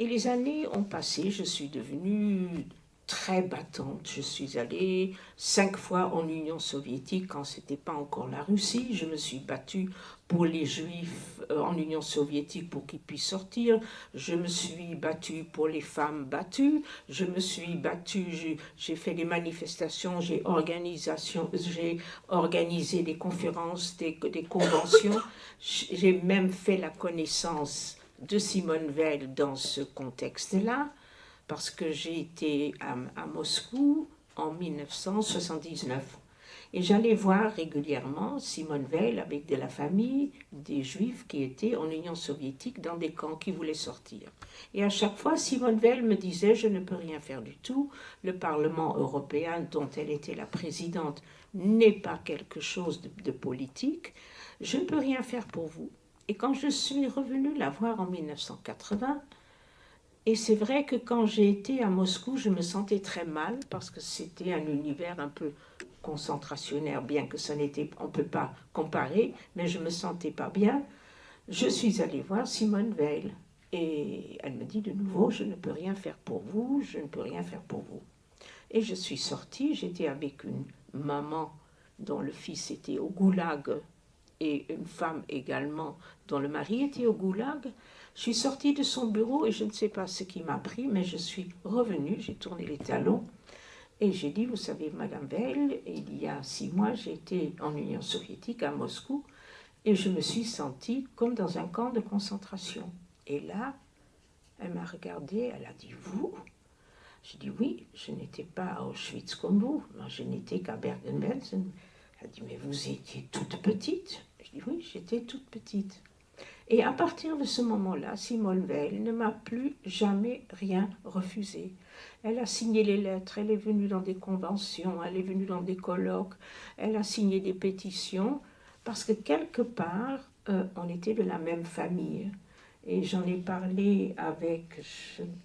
Et les années ont passé, je suis devenue très battante. Je suis allée 5 fois en Union soviétique quand ce n'était pas encore la Russie. Je me suis battue pour les Juifs en Union soviétique pour qu'ils puissent sortir. Je me suis battue pour les femmes battues. Je me suis battue, j'ai fait des manifestations, j'ai organisé des conférences, des conventions. J'ai même fait la connaissance de Simone Veil dans ce contexte-là, parce que j'ai été à Moscou en 1979. Et j'allais voir régulièrement Simone Veil avec de la famille des Juifs qui étaient en Union soviétique dans des camps qui voulaient sortir. Et à chaque fois, Simone Veil me disait « Je ne peux rien faire du tout. Le Parlement européen, dont elle était la présidente, n'est pas quelque chose de politique. Je ne peux rien faire pour vous. » Et quand je suis revenue la voir en 1980, et c'est vrai que quand j'ai été à Moscou, je me sentais très mal parce que c'était un univers un peu concentrationnaire, bien que ça n'était, on ne peut pas comparer, mais je ne me sentais pas bien. Je suis allée voir Simone Veil et elle me dit de nouveau, je ne peux rien faire pour vous, je ne peux rien faire pour vous. Et je suis sortie, j'étais avec une maman dont le fils était au goulag et une femme également dont le mari était au goulag. Je suis sortie de son bureau et je ne sais pas ce qui m'a pris, mais je suis revenue, j'ai tourné les talons et j'ai dit, vous savez, Madame Veil, il y a 6 mois, j'étais en Union soviétique à Moscou et je me suis sentie comme dans un camp de concentration. Et là, elle m'a regardée, elle a dit, vous? J'ai dit, oui, je n'étais pas à Auschwitz comme vous, moi, je n'étais qu'à Bergen-Belsen. Elle a dit, mais vous étiez toute petite? Je dis, oui, j'étais toute petite. Et à partir de ce moment-là, Simone Veil ne m'a plus jamais rien refusé. Elle a signé les lettres, elle est venue dans des conventions, elle est venue dans des colloques, elle a signé des pétitions, parce que quelque part, on était de la même famille. Et j'en ai parlé avec,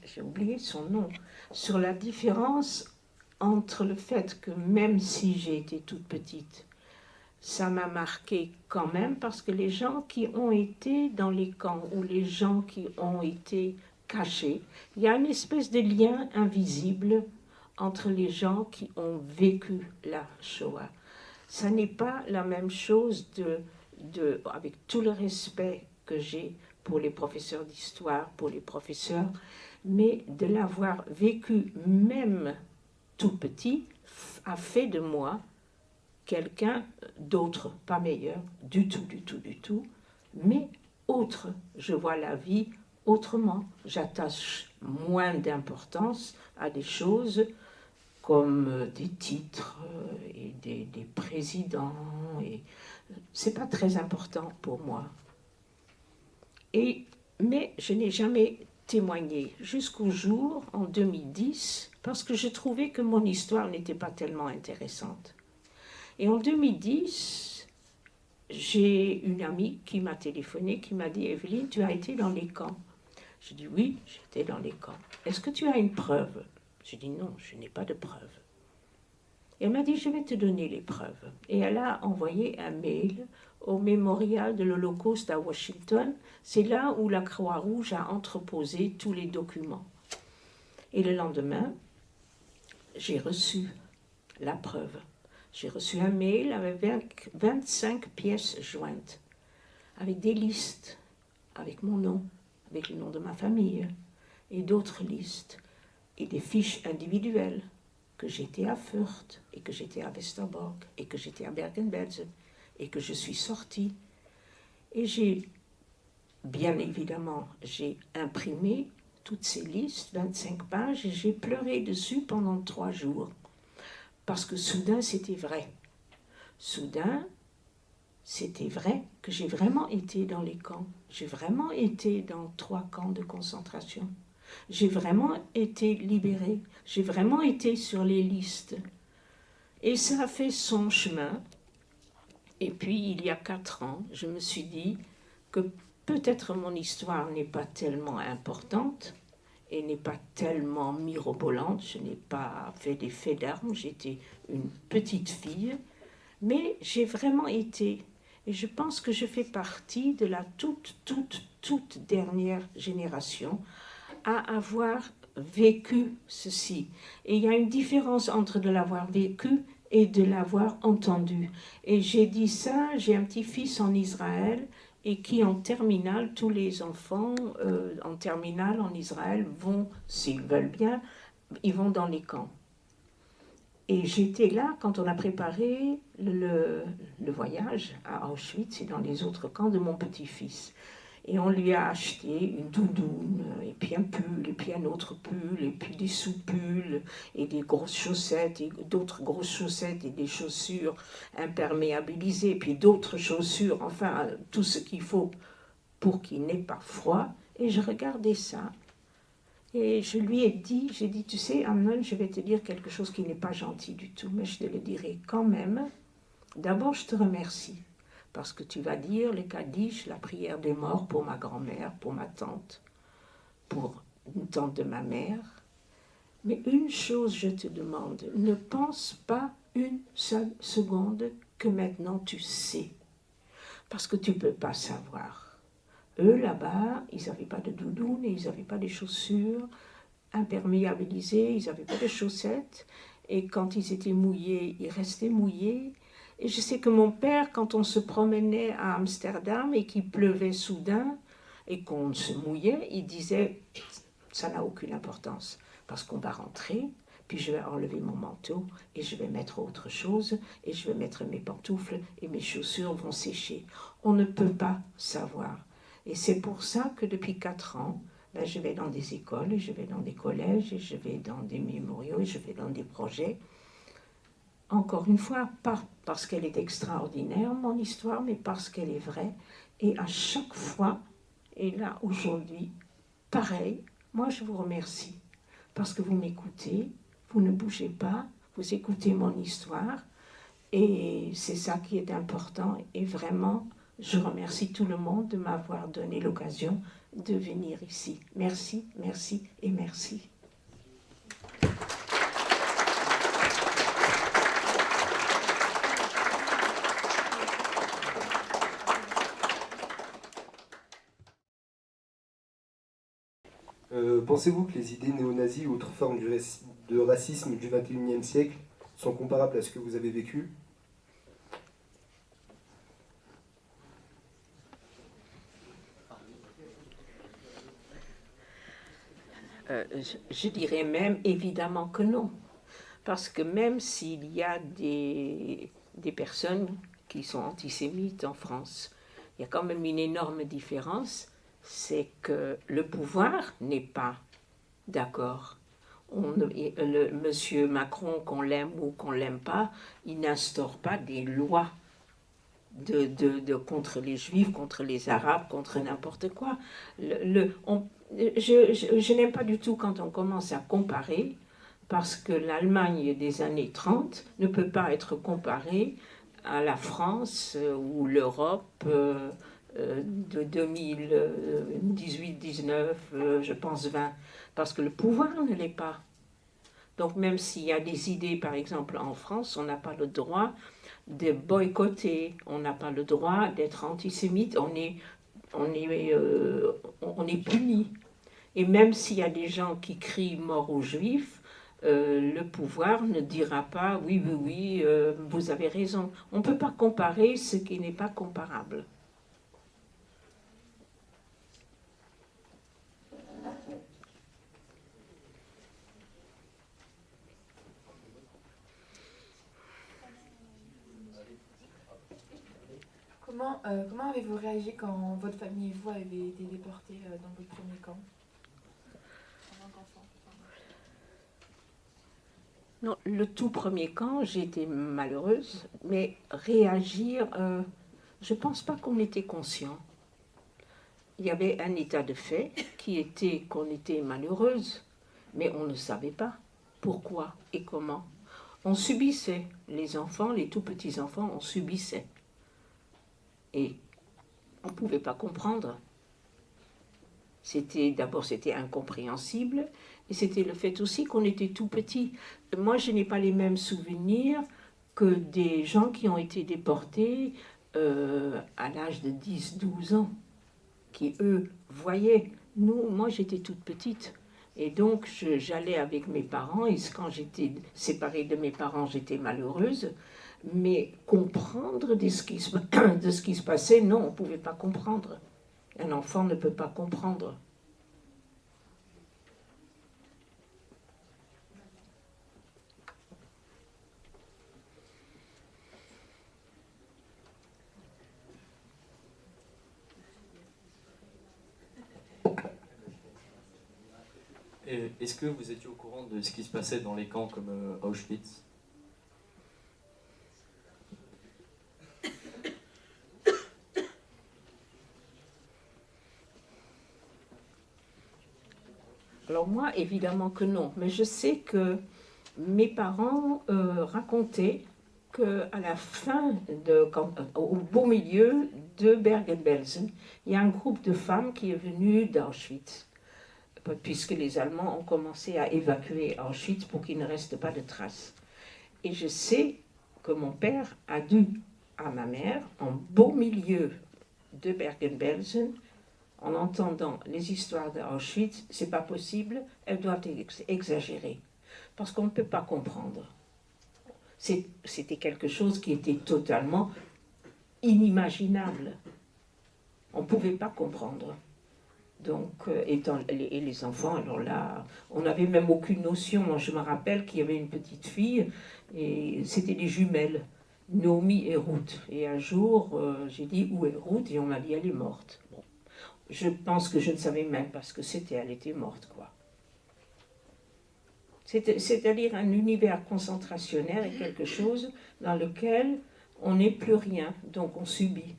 j'ai oublié son nom, sur la différence entre le fait que même si j'ai été toute petite, ça m'a marqué quand même parce que les gens qui ont été dans les camps ou les gens qui ont été cachés, il y a une espèce de lien invisible entre les gens qui ont vécu la Shoah. Ça n'est pas la même chose avec tout le respect que j'ai pour les professeurs d'histoire, pour les professeurs, mais de l'avoir vécu même tout petit a fait de moi quelqu'un d'autre, pas meilleur, du tout, mais autre. Je vois la vie autrement. J'attache moins d'importance à des choses comme des titres et des présidents. C'est pas très important pour moi. Mais je n'ai jamais témoigné jusqu'au jour, en 2010, parce que je trouvais que mon histoire n'était pas tellement intéressante. Et en 2010, j'ai une amie qui m'a téléphoné, qui m'a dit « Evelyne, tu as été dans les camps ?» J'ai dit « Oui, j'étais dans les camps. Est-ce que tu as une preuve ?» J'ai dit « Non, je n'ai pas de preuve. » Et elle m'a dit « Je vais te donner les preuves. » Et elle a envoyé un mail au mémorial de l'Holocauste à Washington. C'est là où la Croix-Rouge a entreposé tous les documents. Et le lendemain, j'ai reçu la preuve. J'ai reçu un mail avec 25 pièces jointes, avec des listes, avec mon nom, avec le nom de ma famille, et d'autres listes, et des fiches individuelles, que j'étais à Fürth, et que j'étais à Westerbork, et que j'étais à Bergen-Belsen, et que je suis sortie. Et bien évidemment, j'ai imprimé toutes ces listes, 25 pages, et j'ai pleuré dessus pendant 3 jours. Parce que soudain, c'était vrai. Soudain, c'était vrai que j'ai vraiment été dans les camps. J'ai vraiment été dans 3 camps de concentration. J'ai vraiment été libérée. J'ai vraiment été sur les listes. Et ça a fait son chemin. Et puis, il y a 4 ans, je me suis dit que peut-être mon histoire n'est pas tellement importante, et n'est pas tellement mirobolante, je n'ai pas fait des faits d'armes, j'étais une petite fille, mais j'ai vraiment été, et je pense que je fais partie de la toute dernière génération à avoir vécu ceci. Et il y a une différence entre de l'avoir vécu et de l'avoir entendu. Et j'ai dit ça, j'ai un petit-fils en Israël, et qui en terminale, tous les enfants en terminale en Israël vont, s'ils veulent bien, ils vont dans les camps. Et j'étais là quand on a préparé le voyage à Auschwitz et dans les autres camps de mon petit-fils. Et on lui a acheté une doudoune, et puis un pull, et puis un autre pull, et puis des sous-pulls, et des grosses chaussettes, et d'autres grosses chaussettes, et des chaussures imperméabilisées, et puis d'autres chaussures, enfin, tout ce qu'il faut pour qu'il n'ait pas froid. Et je regardais ça, et je lui ai dit, j'ai dit, tu sais, Amnon, je vais te dire quelque chose qui n'est pas gentil du tout, mais je te le dirai quand même. D'abord, je te remercie. Parce que tu vas dire le Kaddish, la prière des morts pour ma grand-mère, pour ma tante, pour une tante de ma mère. Mais une chose, je te demande, ne pense pas une seule seconde que maintenant tu sais. Parce que tu ne peux pas savoir. Eux, là-bas, ils n'avaient pas de doudoune, ils n'avaient pas de chaussures imperméabilisées, ils n'avaient pas de chaussettes. Et quand ils étaient mouillés, ils restaient mouillés. Et je sais que mon père, quand on se promenait à Amsterdam et qu'il pleuvait soudain et qu'on se mouillait, il disait « ça n'a aucune importance parce qu'on va rentrer, puis je vais enlever mon manteau et je vais mettre autre chose et je vais mettre mes pantoufles et mes chaussures vont sécher. » On ne peut pas savoir. Et c'est pour ça que depuis 4 ans, ben, je vais dans des écoles, et je vais dans des collèges, et je vais dans des mémoriaux, et je vais dans des projets. Encore une fois, pas parce qu'elle est extraordinaire, mon histoire, mais parce qu'elle est vraie. Et à chaque fois, et là, aujourd'hui, pareil, moi je vous remercie. Parce que vous m'écoutez, vous ne bougez pas, vous écoutez mon histoire. Et c'est ça qui est important. Et vraiment, je remercie tout le monde de m'avoir donné l'occasion de venir ici. Merci, merci et merci. Pensez-vous que les idées néo-nazis ou autres formes de racisme du XXIe siècle sont comparables à ce que vous avez vécu ? Je dirais même évidemment que non. Parce que même s'il y a des personnes qui sont antisémites en France, il y a quand même une énorme différence, c'est que le pouvoir n'est pas d'accord. Monsieur Macron, qu'on l'aime ou qu'on ne l'aime pas, il n'instaure pas des lois contre les Juifs, contre les Arabes, contre n'importe quoi. Je n'aime pas du tout quand on commence à comparer, parce que l'Allemagne des années 30 ne peut pas être comparée à la France ou l'Europe de 2018, 19, je pense 20, parce que le pouvoir ne l'est pas. Donc même s'il y a des idées, par exemple en France, on n'a pas le droit de boycotter, on n'a pas le droit d'être antisémite, on est puni. Et même s'il y a des gens qui crient mort aux Juifs, le pouvoir ne dira pas oui, oui, oui, vous avez raison. On ne peut pas comparer ce qui n'est pas comparable. Comment avez-vous réagi quand votre famille et vous avez été déportés dans votre premier camp ? Non, le tout premier camp, j'ai été malheureuse, mais réagir, je ne pense pas qu'on était conscient. Il y avait un état de fait qui était qu'on était malheureuse, mais on ne savait pas pourquoi et comment. On subissait, les enfants, les tout petits enfants, on subissait. Et on ne pouvait pas comprendre. D'abord, c'était incompréhensible, et c'était le fait aussi qu'on était tout petits. Moi, je n'ai pas les mêmes souvenirs que des gens qui ont été déportés à l'âge de 10-12 ans, qui, eux, voyaient Moi, j'étais toute petite. Et donc, j'allais avec mes parents. Et quand j'étais séparée de mes parents, j'étais malheureuse. Mais comprendre de ce qui se passait, non, on ne pouvait pas comprendre. Un enfant ne peut pas comprendre. Est-ce que vous étiez au courant de ce qui se passait dans les camps comme Auschwitz? Alors moi, évidemment que non, mais je sais que mes parents racontaient qu'à la fin, au beau milieu de Bergen-Belsen, il y a un groupe de femmes qui est venu d'Auschwitz, puisque les Allemands ont commencé à évacuer Auschwitz pour qu'il ne reste pas de traces. Et je sais que mon père a dit à ma mère, en beau milieu de Bergen-Belsen, en entendant les histoires d'Auschwitz, c'est pas possible, elles doivent être exagérées, parce qu'on ne peut pas comprendre. C'était quelque chose qui était totalement inimaginable. On ne pouvait pas comprendre. Donc, et les enfants, alors là, on n'avait même aucune notion. Moi, je me rappelle qu'il y avait une petite fille, et c'était des jumelles, Naomi et Ruth. Et un jour, j'ai dit, où est Ruth? Et on m'a dit, elle est morte. Bon. Je pense que je ne savais même pas ce que c'était, elle était morte, quoi. C'est-à-dire un univers concentrationnaire est quelque chose dans lequel on n'est plus rien, donc on subit.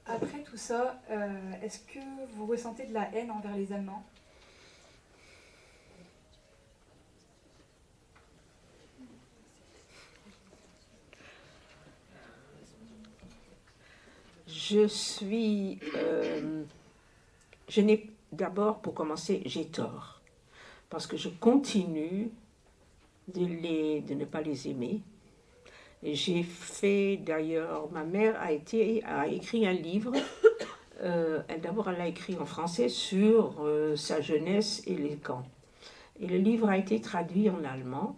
Après tout ça, est-ce que vous ressentez de la haine envers les Allemands? Je n'ai d'abord, pour commencer, j'ai tort. Parce que je continue de ne pas les aimer. Et j'ai fait, d'ailleurs, ma mère a écrit un livre. D'abord, elle l'a écrit en français sur sa jeunesse et les camps. Et le livre a été traduit en allemand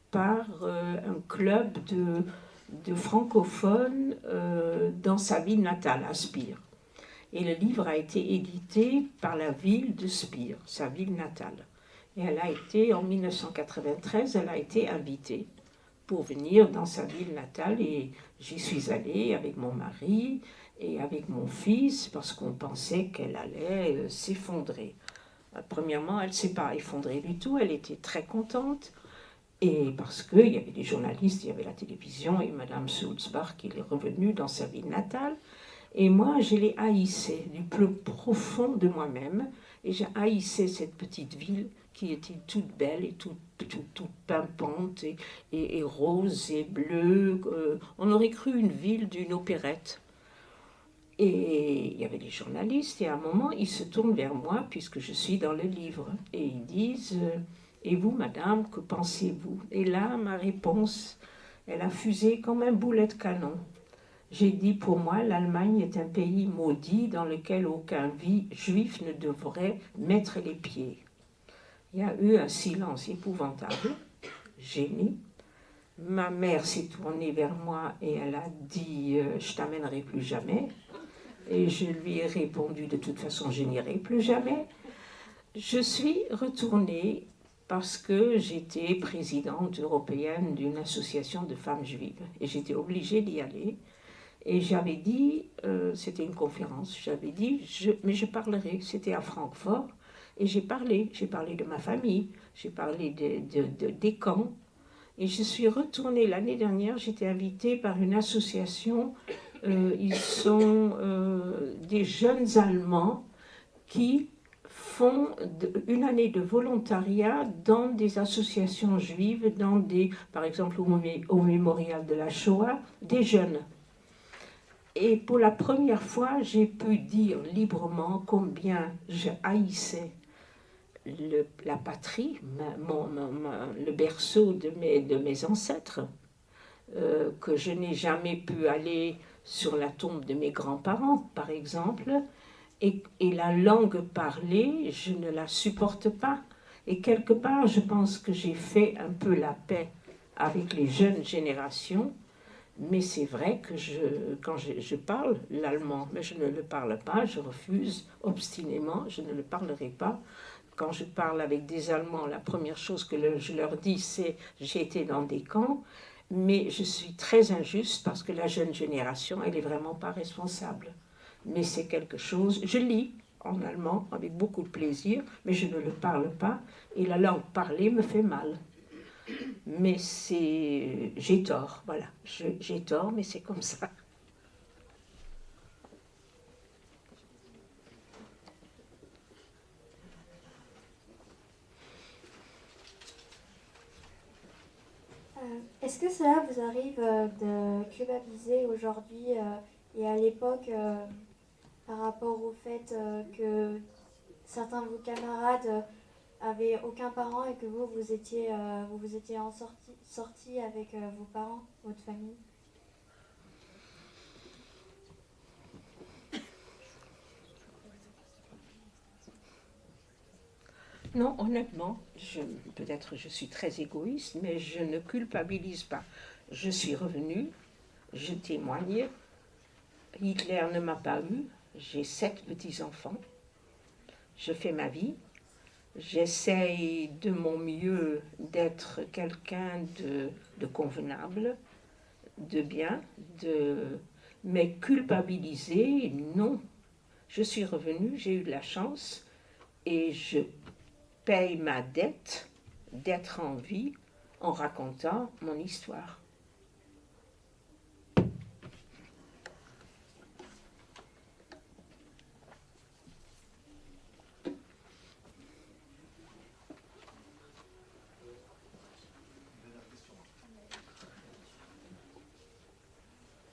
par un club de francophones dans sa ville natale, à Spire. Et le livre a été édité par la ville de Spire, sa ville natale. Et elle a été, en 1993, elle a été invitée pour venir dans sa ville natale. Et j'y suis allée avec mon mari et avec mon fils parce qu'on pensait qu'elle allait s'effondrer. Premièrement, elle ne s'est pas effondrée du tout, elle était très contente. Et parce qu'il y avait des journalistes, il y avait la télévision, et Madame Sulzbach, qui est revenue dans sa ville natale. Et moi, je les haïssais du plus profond de moi-même. Et j'ai haïssé cette petite ville qui était toute belle et toute pimpante et rose et bleue. On aurait cru une ville d'une opérette. Et il y avait des journalistes, et à un moment, ils se tournent vers moi, puisque je suis dans le livre, et ils disent... Et vous, madame, que pensez-vous? Et là, ma réponse, elle a fusé comme un boulet de canon. J'ai dit, pour moi, l'Allemagne est un pays maudit dans lequel aucun juif ne devrait mettre les pieds. Il y a eu un silence épouvantable, gêné. Ma mère s'est tournée vers moi et elle a dit, je t'amènerai plus jamais. Et je lui ai répondu, de toute façon, je n'irai plus jamais. Je suis retournée parce que j'étais présidente européenne d'une association de femmes juives. Et j'étais obligée d'y aller. Et j'avais dit, c'était une conférence, j'avais dit, mais je parlerai. C'était à Francfort. Et j'ai parlé de ma famille, j'ai parlé des camps. Et je suis retournée l'année dernière, j'étais invitée par une association. Ils sont des jeunes Allemands qui font une année de volontariat dans des associations juives, par exemple au mémorial de la Shoah, des jeunes. Et pour la première fois, j'ai pu dire librement combien je haïssais la patrie, le berceau de mes ancêtres, que je n'ai jamais pu aller sur la tombe de mes grands-parents, par exemple, et la langue parlée, je ne la supporte pas. Et quelque part, je pense que j'ai fait un peu la paix avec les jeunes générations, mais c'est vrai que quand je parle l'allemand, mais je ne le parle pas, je refuse obstinément, je ne le parlerai pas. Quand je parle avec des Allemands, la première chose que je leur dis, c'est « j'ai été dans des camps », mais je suis très injuste parce que la jeune génération, elle n'est vraiment pas responsable. Mais c'est quelque chose, je lis en allemand avec beaucoup de plaisir, mais je ne le parle pas, et la langue parlée me fait mal. Mais j'ai tort, voilà, j'ai tort, mais c'est comme ça. Est-ce que cela vous arrive de culpabiliser aujourd'hui et à l'époque par rapport au fait que certains de vos camarades avaient aucun parent et que vous étiez sortis avec vos parents, votre famille? Non, honnêtement, peut-être je suis très égoïste, mais je ne culpabilise pas. Je suis revenue, je témoigne, Hitler ne m'a pas eu, j'ai 7 petits-enfants, je fais ma vie, j'essaye de mon mieux d'être quelqu'un de convenable, de bien, mais culpabiliser, non. Je suis revenue, j'ai eu de la chance et je paye ma dette d'être en vie en racontant mon histoire.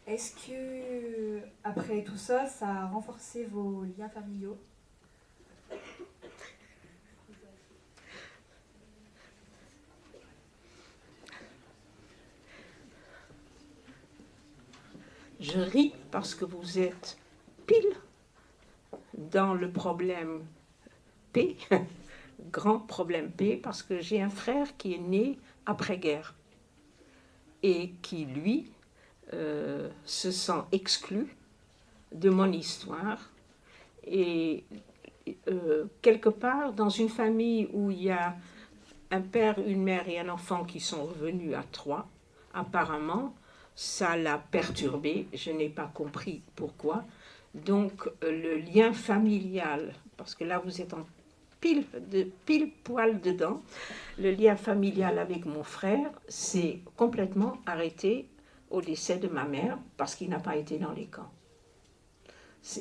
Est-ce que, après tout ça, ça a renforcé vos liens familiaux? Je ris parce que vous êtes pile dans le problème P, grand problème P, parce que j'ai un frère qui est né après-guerre et qui, lui, se sent exclu de mon histoire. Et quelque part, dans une famille où il y a un père, une mère et un enfant qui sont revenus à 3, apparemment, ça l'a perturbé, je n'ai pas compris pourquoi. Donc le lien familial, parce que là vous êtes en pile poil dedans, le lien familial avec mon frère s'est complètement arrêté au décès de ma mère parce qu'il n'a pas été dans les camps.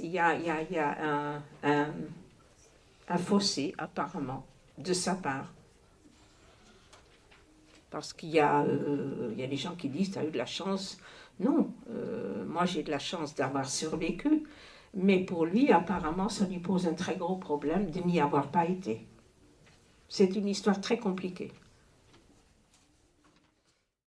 Il y a un fossé apparemment de sa part. Parce qu'il y a des gens qui disent « tu as eu de la chance ». Non, moi j'ai de la chance d'avoir survécu, mais pour lui, apparemment, ça lui pose un très gros problème de n'y avoir pas été. C'est une histoire très compliquée.